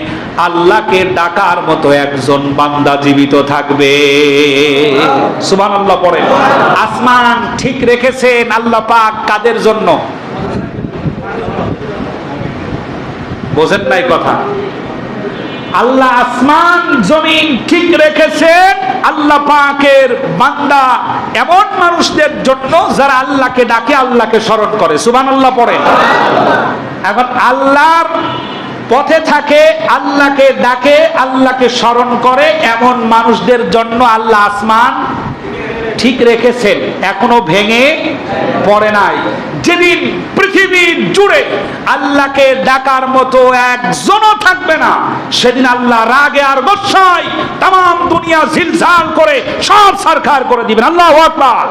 আল্লাহকে ডাকার মতো একজন বান্দা জীবিত থাকবে। সুবহানাল্লাহ পড়ে। আসমান ঠিক রেখেছেন আল্লাহ পাক কাদের জন্য? বোঝেন নাই কথা? আল্লাহ আসমান জমিন ঠিক রেখেছেন আল্লাহ পাকের বান্দা এমন মানুষদের জন্য যারা আল্লাহকে ডাকে, আল্লাহকে স্মরণ করে। সুবহানাল্লাহ পড়ে। এখন আল্লাহর পথে থাকে, আল্লাহকে ডাকে, আল্লাহকে স্মরণ করে এমন মানুষদের জন্য আল্লাহ আসমান ঠিক রেখেছেন, এখনো ভেঙে পড়ে নাই। যেদিন পৃথিবী জুড়ে আল্লাহকে ডাকার মতো একজনও থাকবে না সেদিন আল্লাহ রাগে আর গোসায় তাম দুনিয়া জিলজাল করে সব সারখার করে দিবেন। আল্লাহু আকবার।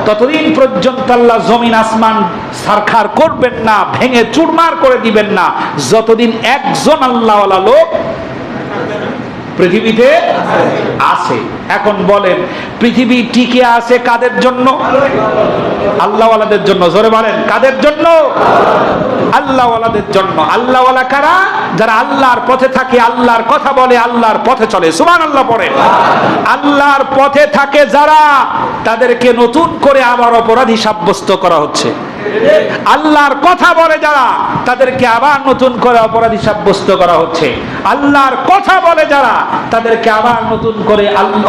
ততদিন পর্যন্ত আল্লাহ জমিন আসমান সারখার করবেন না, ভেঙে চুরমার করে দিবেন না যতদিন একজন আল্লাহওয়ালা লোক পৃথিবীতে আছে। এখন বলেন পৃথিবী টিকে আছে কাদের জন্য? আল্লাহওয়ালাদের জন্য। জোরে বলেন কাদের জন্য? আল্লাহওয়ালাদের জন্য। আল্লাহওয়ালা কারা? যারা আল্লাহর পথে থাকে, আল্লাহর কথা বলে, আল্লাহর পথে চলে। সুবহানাল্লাহ পড়ে। আল্লাহর পথে থাকে যারা, তাদেরকে নতুন করে আবার অপরাধী সাব্যস্ত করা হচ্ছে। আল্লাহর কথা বলে যারা, তাদেরকে আবার নতুন করে অপরাধী সাব্যস্ত করা হচ্ছে। আল্লাহর কথা বলে যারা, তাদেরকে আবার নতুন করে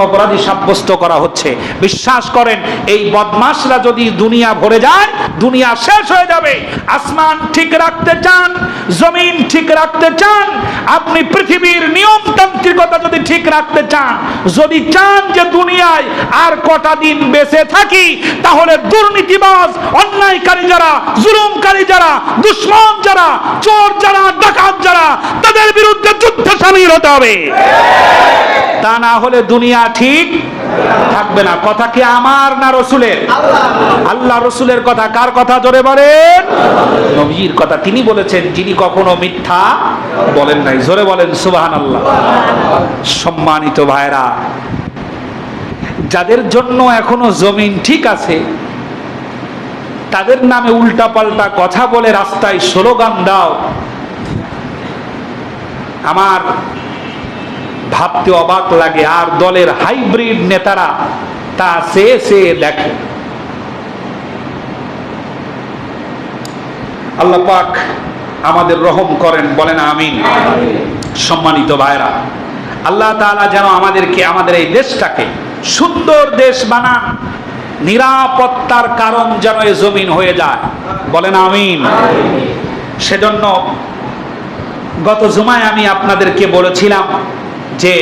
অপরাধী সাব্যস্ত করা হচ্ছে। বিশ্বাস করেন এই বদমাশরা যদি দুনিয়া ভরে যায়, দুনিয়া শেষ হয়ে যাবে। আসমান ঠিক রাখতে চান, জমিন ঠিক রাখতে চান, আপনি পৃথিবীর নিয়মতান্ত্রিকতা যদি ঠিক রাখতে চান, যদি চান যে দুনিয়ায় আর কটা দিন বেঁচে থাকি, তাহলে দুর্নীতিবাজ, অন্যায়কারী যারা, জুলুমকারী যারা, দুশমন যারা, চোর যারা, ডাকাত যারা, তাদের বিরুদ্ধে যুদ্ধে সামিল হতে হবে। তা না হলে দুনিয়া ঠিক থাকবে না। কথা কি আমার না রসুলের? আল্লাহ রসুলের কথা। কার কথা? জোরে বলেন। নবীর কথা। তিনি বলেছেন যিনি কখনো মিথ্যা বলেন নাই। জোরে বলেন সুবহানাল্লাহ। সম্মানিত ভাইরা, যাদের জন্য এখনো জমিন ঠিক আছে তাদের নামে উল্টাপাল্টা কথা বলে রাস্তায় স্লোগান দাও, আমার ভাবতে অবাক লাগে। আর দলের হাইব্রিড নেতারা তা সে দেখে। আল্লাহ পাক আমাদের রহম করেন, বলেন আমিন। সম্মানিত ভাইরা, আল্লাহ তাআলা যেন আমাদেরকে, আমাদের এই দেশটাকে সুন্দর দেশ বানান, নিরাপত্তার কারণ যেন এ জমিন হয়ে যায়, বলেন আমিন। সেজন্য গত জুমায় আমি আপনাদেরকে বলেছিলাম যে